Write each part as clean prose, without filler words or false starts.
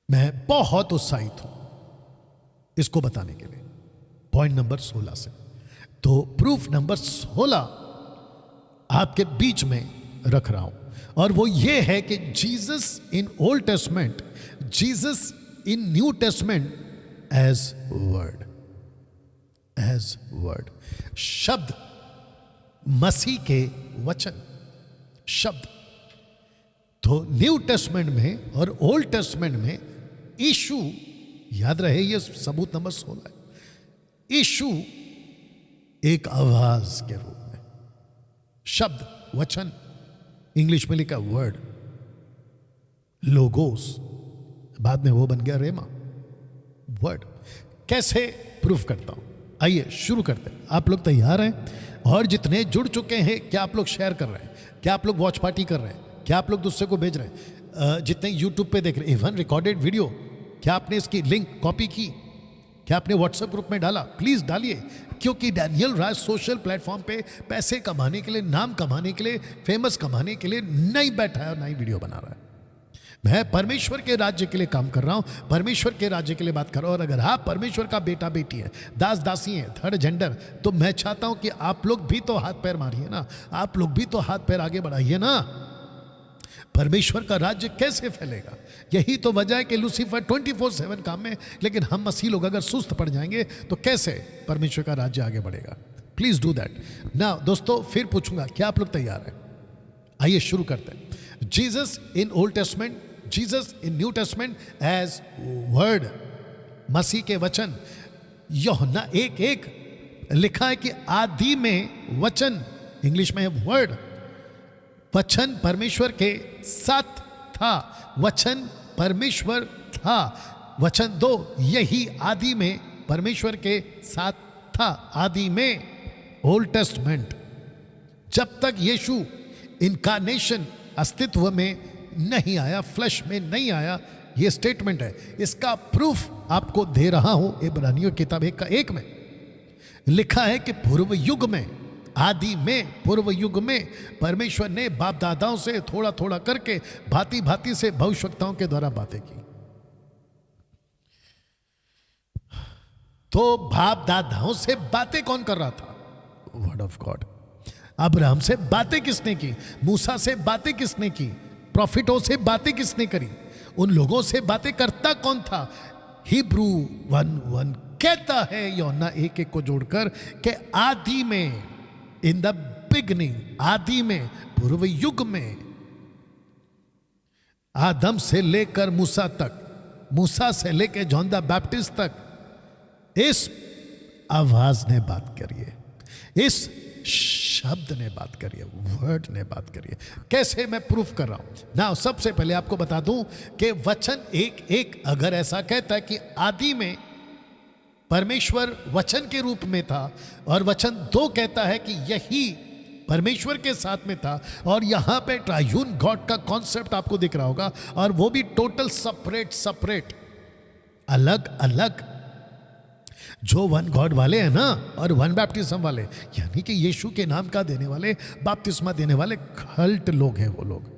मैं बहुत उत्साहित हूं इसको बताने के लिए। पॉइंट नंबर 16 से तो प्रूफ नंबर 16 आपके बीच में रख रहा हूं और वो ये है कि Jesus in Old Testament, Jesus in New Testament as word, as word, शब्द, मसीह के वचन, शब्द। तो न्यू टेस्टमेंट में और ओल्ड टेस्टमेंट में यीशु, याद रहे ये सबूत नंबर 16 है, यीशु एक आवाज के रूप में, शब्द, वचन, इंग्लिश में लिखा वर्ड, लोगोस, बाद में वो बन गया रेमा, वर्ड। कैसे प्रूफ करता हूं, आइए शुरू करते हैं। आप लोग तैयार हैं? और जितने जुड़ चुके हैं, क्या आप लोग शेयर कर रहे हैं? क्या आप लोग वॉच पार्टी कर रहे हैं? क्या आप लोग दूसरे को भेज रहे हैं? जितने यूट्यूब पे देख रहे हैं, इवन रिकॉर्डेड वीडियो, क्या आपने इसकी लिंक कॉपी की? क्या आपने व्हाट्सएप ग्रुप में डाला? प्लीज डालिए, क्योंकि डैनियल राज सोशल प्लेटफॉर्म पे पैसे कमाने के लिए, नाम कमाने के लिए, फेमस कमाने के लिए नहीं बैठा है और नहीं वीडियो बना रहा है। मैं परमेश्वर के राज्य के लिए काम कर रहा हूं, परमेश्वर के राज्य के लिए बात कर रहा हूं। और अगर आप परमेश्वर का बेटा बेटी है, दास दासी है, थर्ड जेंडर, तो मैं चाहता हूं कि आप लोग भी तो हाथ पैर मारिए ना, आप लोग भी तो हाथ पैर आगे बढ़ाइए ना। परमेश्वर का राज्य कैसे फैलेगा? यही तो वजह है कि लूसीफर 24/7 काम में, लेकिन हम मसीह लोग अगर सुस्त पड़ जाएंगे तो कैसे परमेश्वर का राज्य आगे बढ़ेगा? प्लीज डू दैट ना। दोस्तों फिर पूछूंगा, क्या आप लोग तैयार हैं? आइए शुरू करते हैं। Jesus in Old Testament, Jesus in New Testament as word, मसीह के वचन। यूहन्ना 1:1 लिखा है कि आदि में वचन, इंग्लिश में है वर्ड, वचन परमेश्वर के साथ था, वचन परमेश्वर था। वचन 2, यही आदि में परमेश्वर के साथ था, आदि में, ओल्ड टेस्टमेंट। जब तक यीशु इनकारनेशन, अस्तित्व में नहीं आया, फ्लैश में नहीं आया, यह स्टेटमेंट है। इसका प्रूफ आपको दे रहा हूं। इब्रानियों किताब 1:1 में लिखा है कि पूर्व युग में, आदि में, पूर्व युग में परमेश्वर ने बाप दादाओं से थोड़ा थोड़ा करके, भांति भांति से भविष्यवक्ताओं के द्वारा बातें की। तो बाप दादाओं से बातें कौन कर रहा था? Word of God. अब्राहम से बातें किसने की? मूसा से बातें किसने की? प्रॉफिटों से बातें किसने करी? उन लोगों से बातें करता कौन था? हिब्रू 1:1 कहता है, यूहन्ना 1:1 को जोड़कर, कि आदि में, इन द बिगनिंग, आदि में, पूर्व युग में, आदम से लेकर मूसा तक, मूसा से लेकर जॉन द बैप्टिस्ट तक, इस आवाज ने बात करी है, इस शब्द ने बात करी है, वर्ड ने बात करी है। कैसे मैं प्रूफ कर रहा हूं ना? सबसे पहले आपको बता दूं कि वचन 1:1 अगर ऐसा कहता है कि आदि में परमेश्वर वचन के रूप में था, और वचन 2 कहता है कि यही परमेश्वर के साथ में था, और यहां पे ट्रायून गॉड का कॉन्सेप्ट आपको दिख रहा होगा, और वो भी टोटल सेपरेट, अलग अलग। जो वन गॉड वाले हैं ना, और वन बैप्टिज्म वाले, यानी कि यीशु के नाम का देने वाले, बपतिस्मा देने वाले कल्ट लोग हैं वो लोग।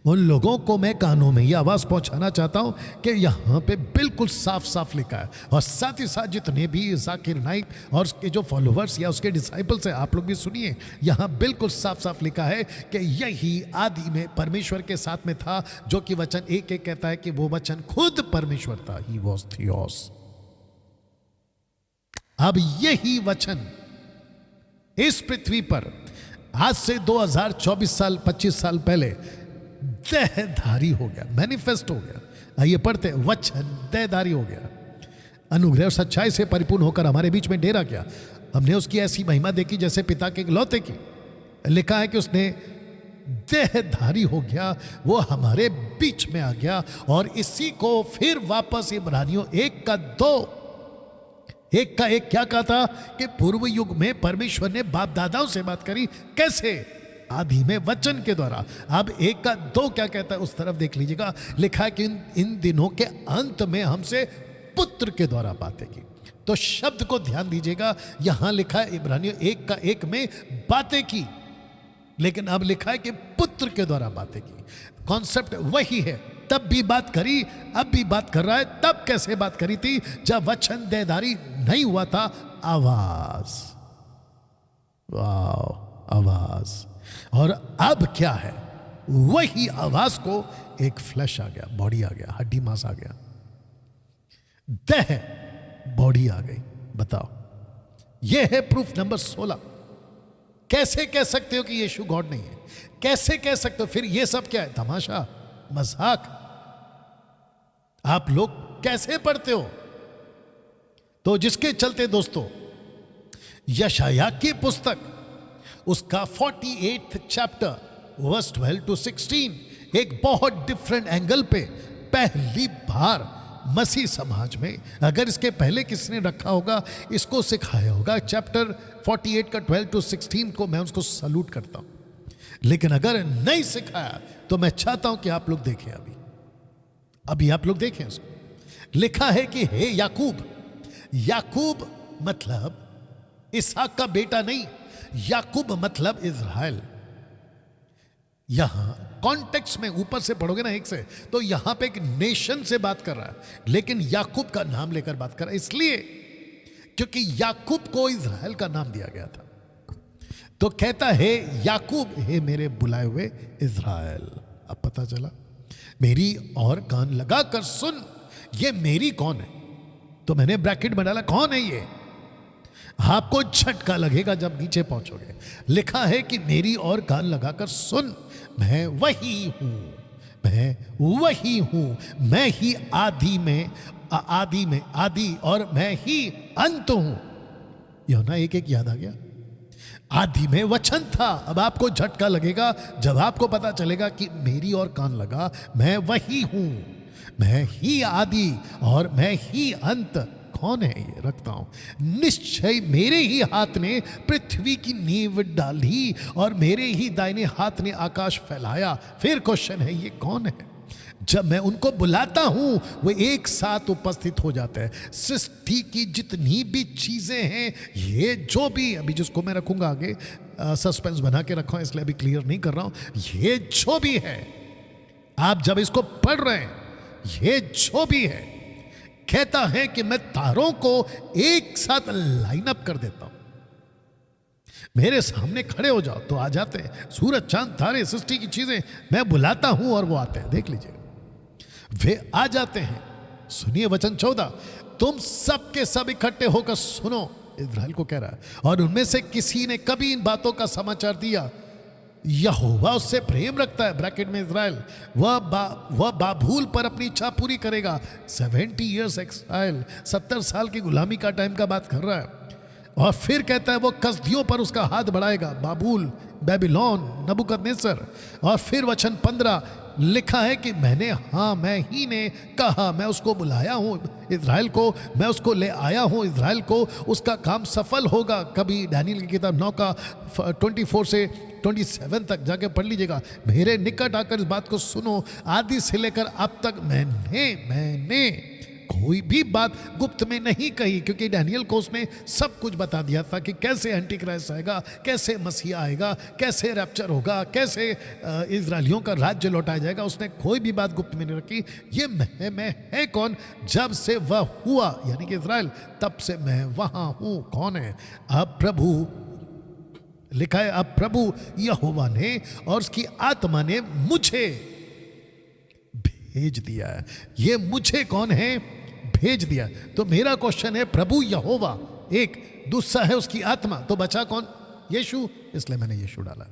उन लोगों को मैं कानों में ये आवाज़ पहुंचाना चाहता हूं कि यहाँ पे बिल्कुल साफ साफ लिखा है, और साथ ही साथ जितने भी जाकिर नाइक और उसके जो फॉलोवर्स या उसके डिसाइपल्स हैं, आप लोग भी सुनिए, यहाँ बिल्कुल साफ साफ लिखा है कि यही आदि में परमेश्वर के साथ में था, जो कि वचन 1:1 कहता है कि वो वचन खुद परमेश्वर था। He was theos. अब यही वचन इस पृथ्वी पर आज से 2024 साल 25 साल पहले देहधारी हो गया, मैनिफेस्ट हो गया। आइए पढ़ते, वचन देहधारी हो गया, अनुग्रह और सच्चाई से परिपूर्ण होकर हमारे बीच में डेरा गया। हमने उसकी ऐसी महिमा देखी जैसे पिता के इकलौते की। लिखा है कि उसने देहधारी हो गया, वो हमारे बीच में आ गया। और इसी को फिर वापस इब्रानियों 1:2, 1:1 क्या कहा था कि पूर्व युग में परमेश्वर ने बाप दादाओं से बात करी। कैसे? आदि में वचन के द्वारा। अब 1:2 क्या कहता है, उस तरफ देख लीजिएगा। लिखा है कि इन दिनों के अंत में हमसे पुत्र के द्वारा बातें की। तो शब्द को ध्यान दीजिएगा, यहां लिखा है इब्रानियों 1:1 में बातें की, लेकिन अब लिखा है कि पुत्र के द्वारा बातें की। कॉन्सेप्ट वही है, तब भी बात करी, अब भी बात कर रहा है। तब कैसे बात करी थी? जब वचन देहधारी नहीं हुआ था। आवाज, वाह, आवाज। और अब क्या है? वही आवाज को एक फ्लैश आ गया, बॉडी आ गया, हड्डी मांस आ गया, देह बॉडी आ गई। बताओ, यह है प्रूफ नंबर 16। कैसे कह सकते हो कि यीशु गॉड नहीं है? कैसे कह सकते हो? फिर यह सब क्या है? तमाशा, मजाक। आप लोग कैसे पढ़ते हो? तो जिसके चलते दोस्तों, यशायाह की पुस्तक उसका 48th चैप्टर वर्स 12 to 16 एक बहुत डिफरेंट एंगल पे पहली बार मसीह समाज में, अगर इसके पहले किसने रखा होगा, इसको सिखाया होगा, चैप्टर 48 का 12 to 16 को मैं उसको सल्यूट करता हूं। लेकिन अगर नहीं सिखाया तो मैं चाहता हूं कि आप लोग देखें। अभी आप लोग देखें उसको। लिखा है कि हे याकूब। याकूब मतलब इसहाक का बेटा नहीं, याकूब मतलब इज़राइल। यहां कॉन्टेक्स्ट में ऊपर से पढ़ोगे ना एक से, तो यहां पे एक नेशन से बात कर रहा है, लेकिन याकूब का नाम लेकर बात कर रहा है। इसलिए क्योंकि याकूब को इज़राइल का नाम दिया गया था। तो कहता है याकूब, हे मेरे बुलाए हुए इज़राइल। अब पता चला, मेरी और कान लगा कर सुन। ये मेरी कौन है? तो मैंने ब्रैकेट में डाला, कौन है ये? आपको झटका लगेगा जब नीचे पहुंचोगे। लिखा है कि मेरी और कान लगाकर सुन, मैं वही हूं, मैं वही हूं, मैं ही आदि में आदि और मैं ही अंत हूं। यूहन्ना 1:1 याद आ गया। आदि में वचन था। अब आपको झटका लगेगा जब आपको पता चलेगा कि मेरी और कान लगा, मैं वही हूं, मैं ही आदि और मैं ही अंत। कौन है ये? रखता हूं। निश्चय मेरे ही हाथ ने पृथ्वी की नींव डाली और मेरे ही दाहिने हाथ ने आकाश फैलाया। फिर क्वेश्चन है, ये कौन है? जब मैं उनको बुलाता हूं वो एक साथ उपस्थित हो जाते हैं। सृष्टि की जितनी भी चीजें हैं, ये जो भी, अभी जिसको मैं रखूंगा आगे, सस्पेंस बना के रखा हूं इसलिए अभी क्लियर नहीं कर रहा हूं। ये जो भी है, आप जब इसको पढ़ रहे हैं, ये जो भी है, कहता है कि मैं तारों को एक साथ लाइन अप कर देता हूं। मेरे सामने खड़े हो जाओ तो आ जाते हैं। सूरज, चांद, तारे, सृष्टि की चीजें मैं बुलाता हूं और वो आते हैं। देख लीजिए, वे आ जाते हैं। सुनिए वचन 14, तुम सब के सब इकट्ठे होकर सुनो, इज़राइल को कह रहा है, और उनमें से किसी ने कभी इन बातों का समाचार दिया? यहोवा उससे प्रेम रखता है, ब्रैकेट में इज़राइल, वह बाबूल पर अपनी इच्छा पूरी करेगा। 70 ईयर्स एक्साइल, 70 साल की गुलामी का टाइम का बात कर रहा है। और फिर कहता है वो कसदियों पर उसका हाथ बढ़ाएगा, बाबूल, बेबीलोन, नबूकदनेस्सर। और फिर वचन 15 लिखा है कि मैं ही ने कहा, मैं उसको बुलाया हूं इज़राइल को, मैं उसको ले आया हूं इज़राइल को, उसका काम सफल होगा। कभी डैनियल की किताब 9 का 24 से 27 तक जाके पढ़ लीजिएगा। मेरे निकट आकर इस बात को सुनो, आदि से लेकर अब तक मैंने कोई भी बात गुप्त में नहीं कही, क्योंकि डैनियल को उसने सब कुछ बता दिया था कि कैसे एंटीक्राइस्ट आएगा, कैसे मसीहा आएगा, कैसे रैप्चर होगा, कैसे इजरायलियों का राज्य लौटाया जाएगा। उसने कोई भी बात गुप्त में नहीं रखी। ये मैं है कौन? जब से वह हुआ, यानी कि इजराइल, तब से मैं वहां हूं। कौन है? अब प्रभु, लिखा है, अब प्रभु यहोवा ने और उसकी आत्मा ने मुझे भेज दिया है। ये मुझे कौन है? भेज दिया। तो मेरा क्वेश्चन है, प्रभु यहोवा एक, दूसरा है उसकी आत्मा, तो बचा कौन? यीशु, इसलिए मैंने यीशु डाला।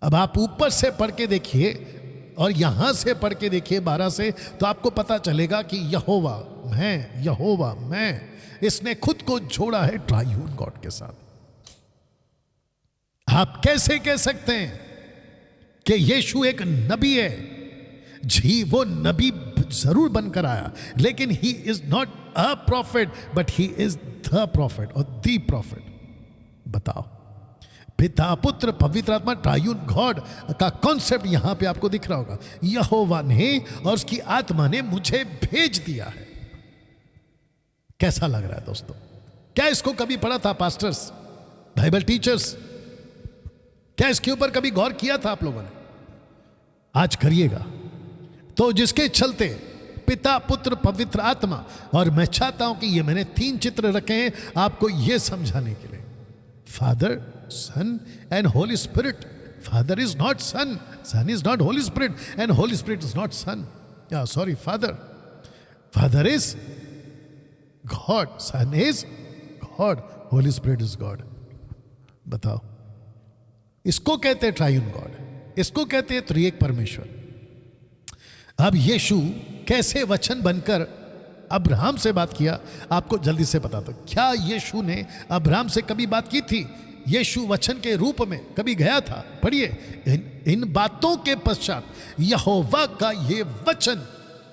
अब आप ऊपर से पढ़ के देखिए और यहां से पढ़ के देखिए 12 से, तो आपको पता चलेगा कि यहोवा मैं, इसने खुद को जोड़ा है ट्रायून गॉड के साथ। आप कैसे कह सकते हैं कि यीशु एक नबी है? जी, वो नबी जरूर बनकर आया, लेकिन he is not a profit, but he is the profit और द प्रॉफिट। बताओ, पिता, पुत्र, पवित्र आत्मा, ट्रायून गॉड का कॉन्सेप्ट यहां पे आपको दिख रहा होगा। यहोवा ने और उसकी आत्मा ने मुझे भेज दिया है। कैसा लग रहा है दोस्तों? क्या इसको कभी पढ़ा था पास्टर्स, बाइबल टीचर्स? क्या इसके ऊपर कभी गौर किया था आप लोगों ने? आज करिएगा। तो जिसके चलते पिता पुत्र पवित्र आत्मा, और मैं चाहता हूं कि ये मैंने 3 चित्र रखे हैं आपको ये समझाने के लिए, Father, Son and Holy Spirit. Father is not Son, Son is not Holy Spirit, and Holy Spirit is not Son, sorry Father. Father is God, Son is God, Holy Spirit is God. बताओ, इसको कहते हैं triune God, इसको कहते हैं त्रिएक परमेश्वर। अब यीशु कैसे वचन बनकर अब्राहम से बात किया, आपको जल्दी से बता दो। क्या यीशु ने अब्राहम से कभी बात की थी? यीशु वचन के रूप में कभी गया था? पढ़िए, इन बातों के पश्चात यहोवा का ये वचन,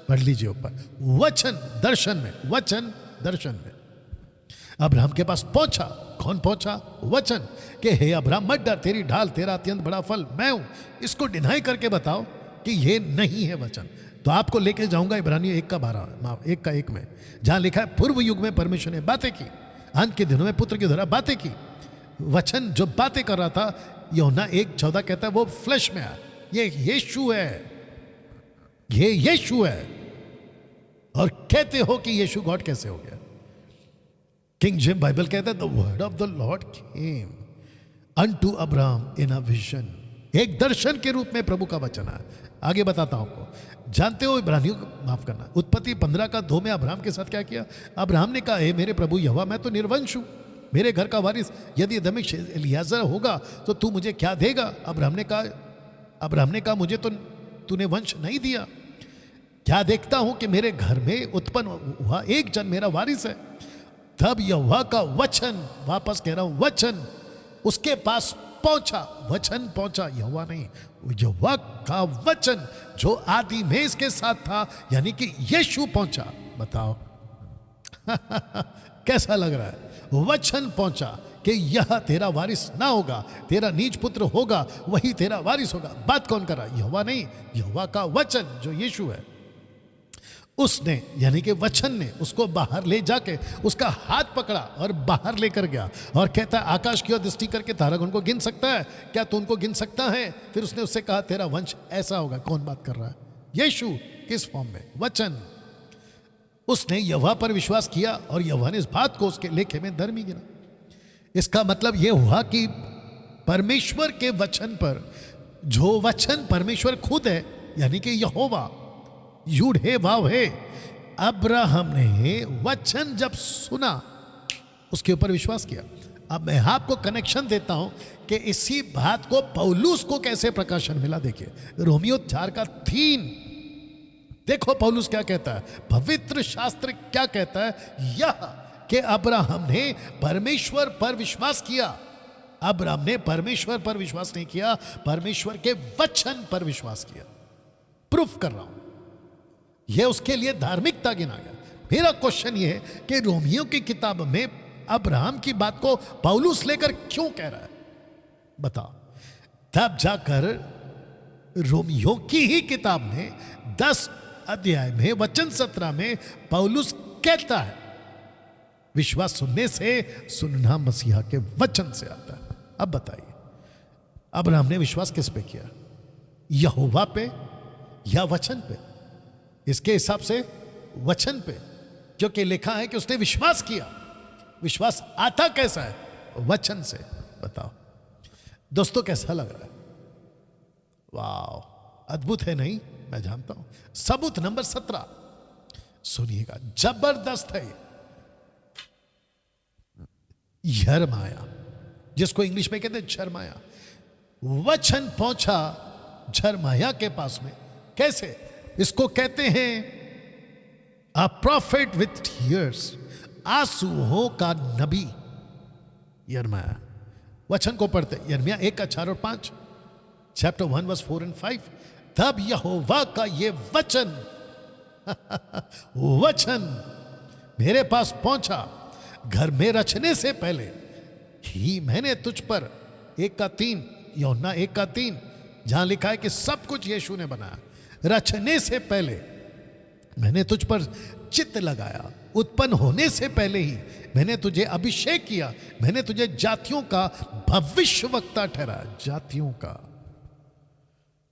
पढ़ लीजिए ऊपर, वचन दर्शन में, वचन दर्शन में अब्राहम के पास पहुंचा। कौन पहुंचा? वचन, कि हे अब्राहम मत डर, तेरी ढाल, तेरा अत्यंत बड़ा फल मैं हूं। इसको डिनाई करके बताओ कि ये नहीं है वचन। तो आपको लेके जाऊंगा इब्रानियों 1:1 में, जहां लिखा है पूर्व युग में परमेश्वर ने बातें की, अंत के दिनों में पुत्र के द्वारा बातें की। वचन जो बातें कर रहा था, यूहन्ना 1:14 कहता है वो फ्लैश में आया। ये यीशु है, ये यीशु है। और कहते हो कि यीशु गॉड कैसे हो गया? किंग जेम्स बाइबल कहता है the word of the Lord came unto Abraham in a vision. एक दर्शन के रूप में प्रभु का वचन है। आगे बताता हूं आपको। जानते हो इब्रानियों, माफ करना, उत्पत्ति 15:2 में अब्राहम के साथ क्या किया? अब्राहम ने कहा, हे मेरे प्रभु यहोवा, मैं तो निर्वंश हूं, मेरे घर का वारिस यदि दमिश्क एलीआजर होगा तो तू मुझे क्या देगा? अब्राहम ने कहा मुझे तो तूने वंश नहीं दिया। क्या देखता हूं कि मेरे घर में उत्पन्न हुआ एक जन मेरा वारिस है। तब यहोवा का वचन, वापस कह रहा हूं वचन, उसके पास पहुंचा। वचन पहुंचा, यहोवा नहीं, यहोवा का वचन जो आदि में इसके साथ था, यानी कि यीशु पहुंचा। बताओ कैसा लग रहा है? वचन पहुंचा कि यह तेरा वारिस ना होगा, तेरा नीच पुत्र होगा, वही तेरा वारिस होगा। बात कौन कर रहा है? यहोवा नहीं, यहोवा का वचन जो यीशु है, उसने, यानी कि वचन ने उसको बाहर ले जाके उसका हाथ पकड़ा और बाहर लेकर गया और कहता है आकाश की ओर दृष्टि करके तारागण को गिन सकता है क्या? तू उनको गिन सकता है? फिर उसने उससे कहा तेरा वंश ऐसा होगा। कौन बात कर रहा है? यीशु। किस फॉर्म में? वचन। उसने यहोवा पर विश्वास किया और यहोवा ने इस बात को उसके लेखे में धर्मी गिना। इसका मतलब यह हुआ कि परमेश्वर के वचन पर, जो वचन परमेश्वर खुद है, यानी कि यहोवा, यूड है वाव है, अब्राहम ने वचन जब सुना उसके ऊपर विश्वास किया। अब मैं आपको कनेक्शन देता हूं कि इसी बात को पौलुस को कैसे प्रकाशन मिला। देखिए रोमियो 4:3, देखो पौलुस क्या कहता है, पवित्र शास्त्र क्या कहता है, यह कि अब्राहम ने परमेश्वर पर विश्वास किया। अब्राहम ने परमेश्वर पर विश्वास नहीं किया, परमेश्वर के वचन पर विश्वास किया। प्रूफ कर रहा हूं, यह उसके लिए धार्मिकता गिना गया। मेरा क्वेश्चन यह है कि रोमियो की किताब में अब्राहम की बात को पौलुस लेकर क्यों कह रहा है? बताओ। तब जाकर रोमियो की ही किताब में 10 अध्याय में वचन 17 में पौलुस कहता है विश्वास सुनने से, सुनना मसीहा के वचन से आता है। अब बताइए अब्राहम ने विश्वास किस पे किया? यहोवा पे या वचन पे? इसके हिसाब से वचन पे, क्योंकि लिखा है कि उसने विश्वास किया। विश्वास आता कैसा है? वचन से। बताओ दोस्तों कैसा लग रहा है? वाह, अद्भुत है नहीं? मैं जानता हूं। सबूत नंबर 17 सुनिएगा, जबरदस्त है। यरमाया, जिसको इंग्लिश में कहते हैं झरमाया। वचन पहुंचा झरमाया के पास में। कैसे? इसको कहते हैं अ प्रॉफिट विथ टीयर्स, आंसुओं का नबी। यरमाया वचन को पढ़ते, यरमिया 1:4 और 5, चैप्टर 1 वर्स 4 और 5। तब यहोवा का ये वचन वचन मेरे पास पहुंचा, घर में रचने से पहले ही मैंने तुझ पर, 1:3, यूहन्ना 1:3, जहां लिखा है कि सब कुछ यीशु ने बनाया। रचने से पहले मैंने तुझ पर चित्त लगाया, उत्पन्न होने से पहले ही मैंने तुझे अभिषेक किया, मैंने तुझे जातियों का भविष्यवक्ता ठहराया। जातियों का,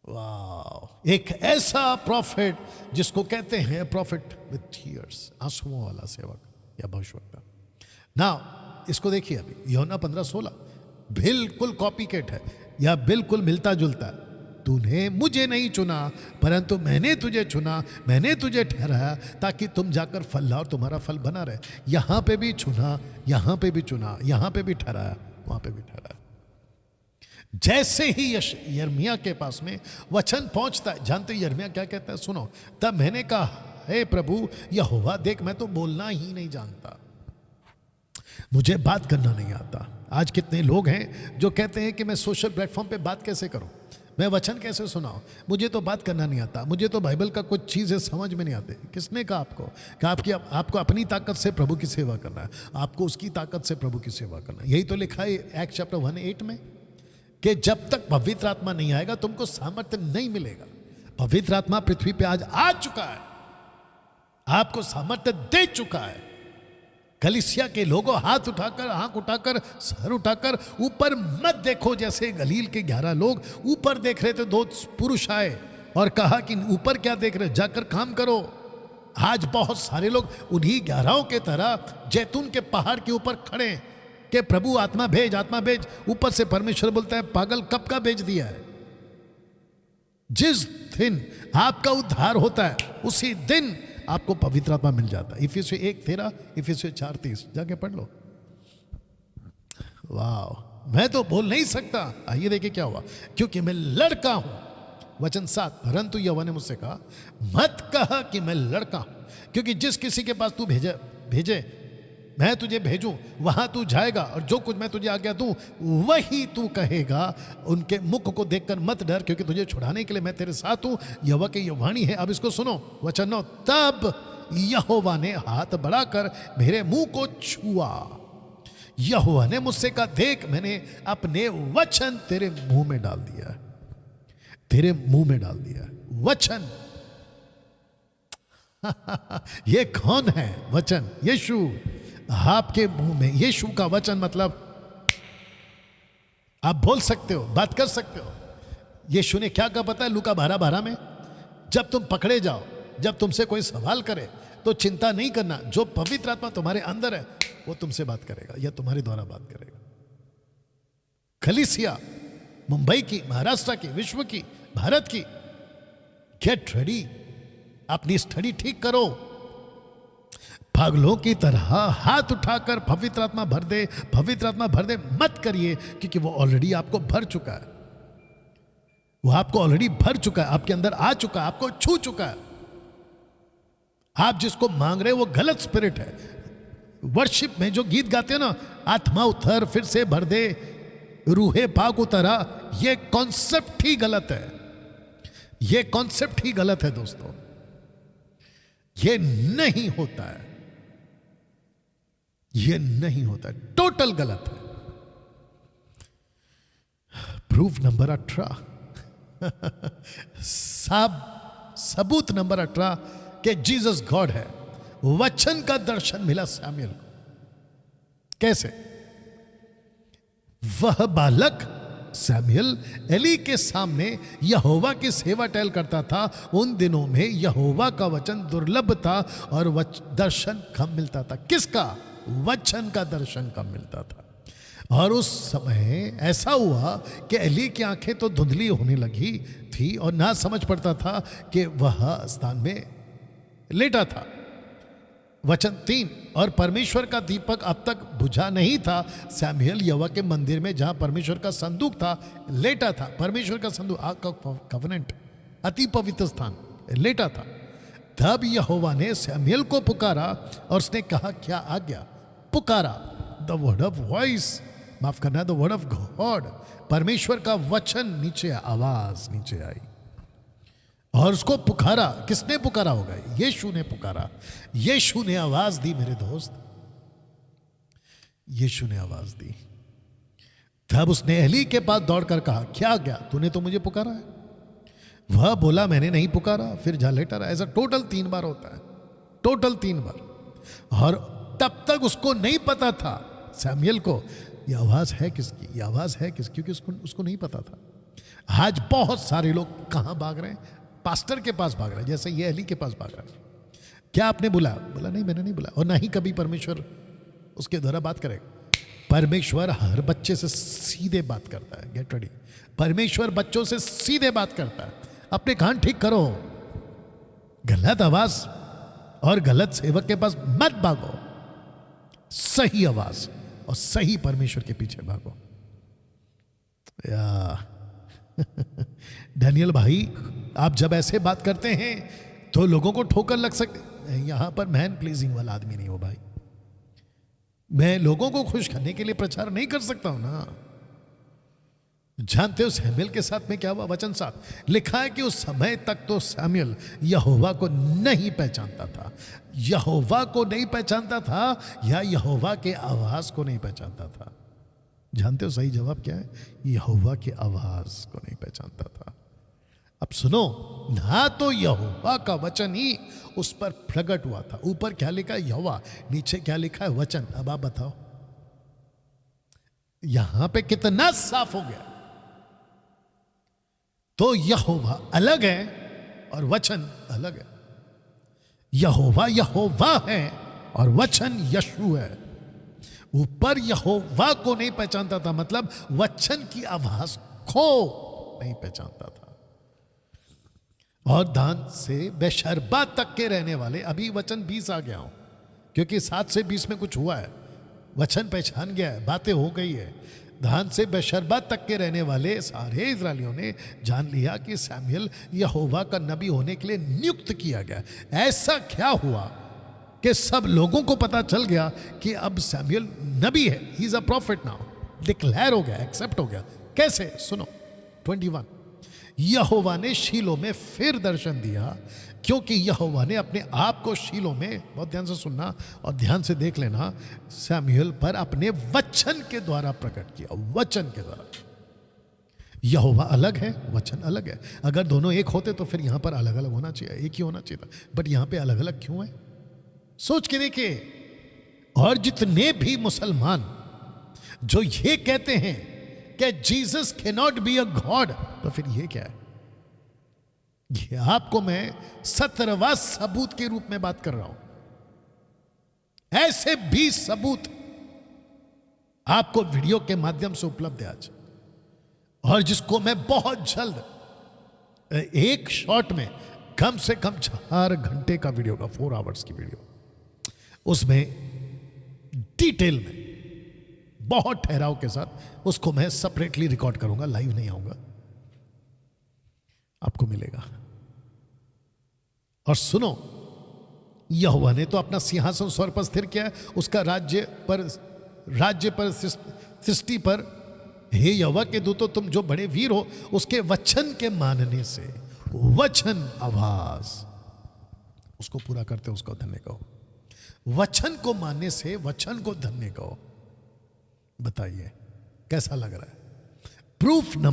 वाह, एक ऐसा प्रॉफिट जिसको कहते हैं प्रॉफिट विथ टीयर्स, आंसुओं वाला सेवक या भविष्यवक्ता। ना इसको देखिए, अभी यूहन्ना 15:16 बिल्कुल कॉपी कैट है या बिल्कुल मिलता जुलता है। तूने मुझे नहीं चुना परंतु मैंने तुझे चुना, मैंने तुझे ठहराया ताकि तुम जाकर फल लाओ और तुम्हारा फल बना रहे। यहां पे भी चुना, यहां पे भी चुना, यहां पे भी ठहराया, वहां पे भी ठहराया। जैसे ही यिर्मयाह के पास में वचन पहुंचता है, जानते हो यिर्मयाह क्या कहता है? सुनो, तब मैंने कहा, हे प्रभु यहोवा देख, मैं तो बोलना ही नहीं जानता, मुझे बात करना नहीं आता। आज कितने लोग हैं जो कहते हैं कि मैं सोशल प्लेटफॉर्म पे बात कैसे करूं, मैं वचन कैसे सुनाऊं, मुझे तो बात करना नहीं आता, मुझे तो बाइबल का कुछ चीज़ें समझ में नहीं आते। किसने कहा आपको कि आपको अपनी ताकत से प्रभु की सेवा करना है, आपको उसकी ताकत से प्रभु की सेवा करना है। यही तो लिखा है एक्ट चैप्टर 1:8 में कि जब तक पवित्र आत्मा नहीं आएगा तुमको सामर्थ्य नहीं मिलेगा। पवित्र आत्मा पृथ्वी पे आज आ चुका है, आपको सामर्थ्य दे चुका है। कलीसिया के लोगों, हाथ उठाकर, आंख उठाकर, सर उठाकर ऊपर मत देखो। जैसे गलील के 11 लोग ऊपर देख रहे थे, 2 पुरुष आए और कहा कि ऊपर क्या देख रहे, जाकर काम करो। आज बहुत सारे लोग उन्हीं 11 के तरह जैतून के पहाड़ के ऊपर खड़े कि प्रभु आत्मा भेज, आत्मा भेज। ऊपर से परमेश्वर बोलता है, पागल कब का भेज दिया है? जिस दिन आपका उद्धार होता है उसी दिन आपको पवित्र आत्मा मिल जाता है। इफिसियों 1:13, इफिसियों 4:30 जाके पढ़ लो। वाह, मैं तो बोल नहीं सकता। आइए देखिए क्या हुआ, क्योंकि मैं लड़का हूं। वचन 7, परंतु यहोवा ने मुझसे कहा, मत कह कि मैं लड़का हूं, क्योंकि जिस किसी के पास तू भेजे मैं तुझे भेजूं वहां तू जाएगा, और जो कुछ मैं तुझे आज्ञा दूं वही तू कहेगा। उनके मुख को देखकर मत डर, क्योंकि तुझे छुड़ाने के लिए मैं तेरे साथ हूं। यहोवा की यह वाणी है। अब इसको सुनो, वचन 9, तब यहोवा ने हाथ बढ़ाकर मेरे मुंह को छुआ। यहोवा ने मुझसे कहा, देख मैंने अपने वचन तेरे मुंह में डाल दिया है, तेरे मुंह में डाल दिया है वचन। ये कौन है? वचन, यीशु आपके मुंह में। यीशु का वचन मतलब आप बोल सकते हो, बात कर सकते हो। यीशु ने क्या कहा पता है? लूका 12:12 में, जब तुम पकड़े जाओ, जब तुमसे कोई सवाल करे तो चिंता नहीं करना, जो पवित्र आत्मा तुम्हारे अंदर है वो तुमसे बात करेगा या तुम्हारे द्वारा बात करेगा। कलीसिया मुंबई की, महाराष्ट्र की, विश्व की, भारत की, गेट रेडी, अपनी स्टडी ठीक करो। पागलों की तरह हाथ उठाकर पवित्र आत्मा भर दे, पवित्र आत्मा भर दे मत करिए, क्योंकि वो ऑलरेडी आपको भर चुका है, वो आपको ऑलरेडी भर चुका है, आपके अंदर आ चुका है, आपको छू चुका है। आप जिसको मांग रहे हो वो गलत स्पिरिट है। वर्शिप में जो गीत गाते हैं ना, आत्मा उतर फिर से भर दे, रूहे पाक उतरा, ये कॉन्सेप्ट ही गलत है, ये कॉन्सेप्ट ही गलत है दोस्तों, ये नहीं होता है, ये नहीं होता है, टोटल गलत है। प्रूफ नंबर 18 सबूत नंबर 18 कि जीसस गॉड है। वचन का दर्शन मिला सैमुएल को। कैसे? वह बालक सैमुएल एली के सामने यहोवा की सेवा टहल करता था। उन दिनों में यहोवा का वचन दुर्लभ था और दर्शन कम मिलता था। किसका? वचन का दर्शन कम मिलता था। और उस समय ऐसा हुआ कि एली की आंखें तो धुंधली होने लगी थी और ना समझ पड़ता था कि वह स्थान में लेटा था। वचन 3, और परमेश्वर का दीपक अब तक बुझा नहीं था। सैमुएल यहोवा के मंदिर में जहां परमेश्वर का संदूक था लेटा था। परमेश्वर का संदूक, आर्क ऑफ कवेनेंट, अति पवित्र स्थान, लेटा था। तब यहोवा ने सैमुएल को पुकारा और उसने कहा, क्या आज्ञा? पुकारा, द वर्ड ऑफ वॉइस, माफ करना, द वर्ड ऑफ गॉड, परमेश्वर का वचन नीचे, आवाज नीचे आई और उसको पुकारा। किसने पुकारा होगा? यीशु ने पुकारा। यीशु ने आवाज दी मेरे दोस्त, यीशु ने आवाज दी। तब उसने एली के पास दौड़कर कहा, क्या गया? तूने तो मुझे पुकारा है। वह बोला, मैंने नहीं पुकारा, फिर जा लेटा रहा। ऐसा टोटल 3 बार होता है, टोटल 3 बार। और तब तक उसको नहीं पता था, सैमुएल को, यह आवाज है किसकी, यह आवाज है किसकी, क्योंकि उसको नहीं पता था। आज बहुत सारे लोग कहां भाग रहे हैं? पास्टर के पास भाग रहे हैं, जैसे ये अली के पास भाग रहा है। क्या आपने बुलाया? बोला नहीं, मैंने नहीं बुलाया, और ना ही कभी परमेश्वर उसके द्वारा बात करेगा। परमेश्वर हर बच्चे से सीधे बात करता है। Get ready. परमेश्वर बच्चों से सीधे बात करता है। अपने कान ठीक करो, गलत आवाज और गलत सेवक के पास मत भागो, सही आवाज और सही परमेश्वर के पीछे भागो। या डैनियल भाई, आप जब ऐसे बात करते हैं तो लोगों को ठोकर लग सकते। यहां पर मैन प्लीजिंग वाला आदमी नहीं हो भाई। मैं लोगों को खुश करने के लिए प्रचार नहीं कर सकता हूं ना। जानते हो सैमुएल के साथ में क्या हुआ? वचन 7 लिखा है कि उस समय तक तो सैमुएल यहोवा को नहीं पहचानता था। यहोवा को नहीं पहचानता था या यहोवा के आवाज को नहीं पहचानता था? जानते हो सही जवाब क्या है? यहोवा की आवाज को नहीं पहचानता था। अब सुनो, ना तो यहोवा का वचन ही उस पर प्रकट हुआ था। ऊपर क्या लिखा है? यहोवा, नीचे क्या लिखा है? वचन। अब आप बताओ यहां पे कितना साफ हो गया। तो यहोवा अलग है और वचन अलग है। यहोवा यहोवा है और वचन यशु है। ऊपर यहोवा को नहीं पहचानता था, मतलब वचन की आवाज को नहीं पहचानता था। और दान से बेशर्बा तक के रहने वाले, अभी वचन 20 आ गया हूं क्योंकि 7 से 20 में कुछ हुआ है। वचन पहचान गया है, बातें हो गई है। दान से बेशर्बा तक के रहने वाले सारे इस्राएलियों ने जान लिया कि सैमुएल यहोवा का नबी होने के लिए नियुक्त किया गया। ऐसा क्या हुआ कि सब लोगों को पता चल गया कि अब सैमुएल नबी है, he is a profit now. Declare हो गया, एक्सेप्ट हो गया। कैसे? सुनो 21। यहोवा ने शीलो में फिर दर्शन दिया, क्योंकि यहोवा ने अपने आप को शीलो में, बहुत ध्यान से सुनना और ध्यान से देख लेना, सैमुएल पर अपने वचन के द्वारा प्रकट किया। वचन के द्वारा। यहोवा अलग है, वचन अलग है। अगर दोनों एक होते तो फिर यहां पर अलग अलग होना चाहिए, एक ही होना चाहिए था। बट यहां पे अलग अलग क्यों है? सोच के देखिए। और जितने भी मुसलमान जो ये कहते हैं कि Jesus can not be a God, तो फिर ये क्या है? ये आपको मैं 17वां सबूत के रूप में बात कर रहा हूं। ऐसे 20 सबूत आपको वीडियो के माध्यम से उपलब्ध है आज, और जिसको मैं बहुत जल्द एक शॉट में कम से कम 4 घंटे का वीडियो का 4 आवर्स की वीडियो, उसमें डिटेल में बहुत ठहराव के साथ उसको मैं सेपरेटली रिकॉर्ड करूंगा। लाइव नहीं आऊंगा, आपको मिलेगा। और सुनो, यहोवा ने तो अपना सिंहासन स्वर पर स्थिर किया है, उसका राज्य पर सृष्टि पर। हे यहोवा के दूतों, तुम जो बड़े वीर हो, उसके वचन के मानने से, वचन आवाज उसको पूरा करते, उसको धन्य कहो। वचन को मानने से वचन को धन्य कहो। बताइए कैसा लग रहा है? Proof number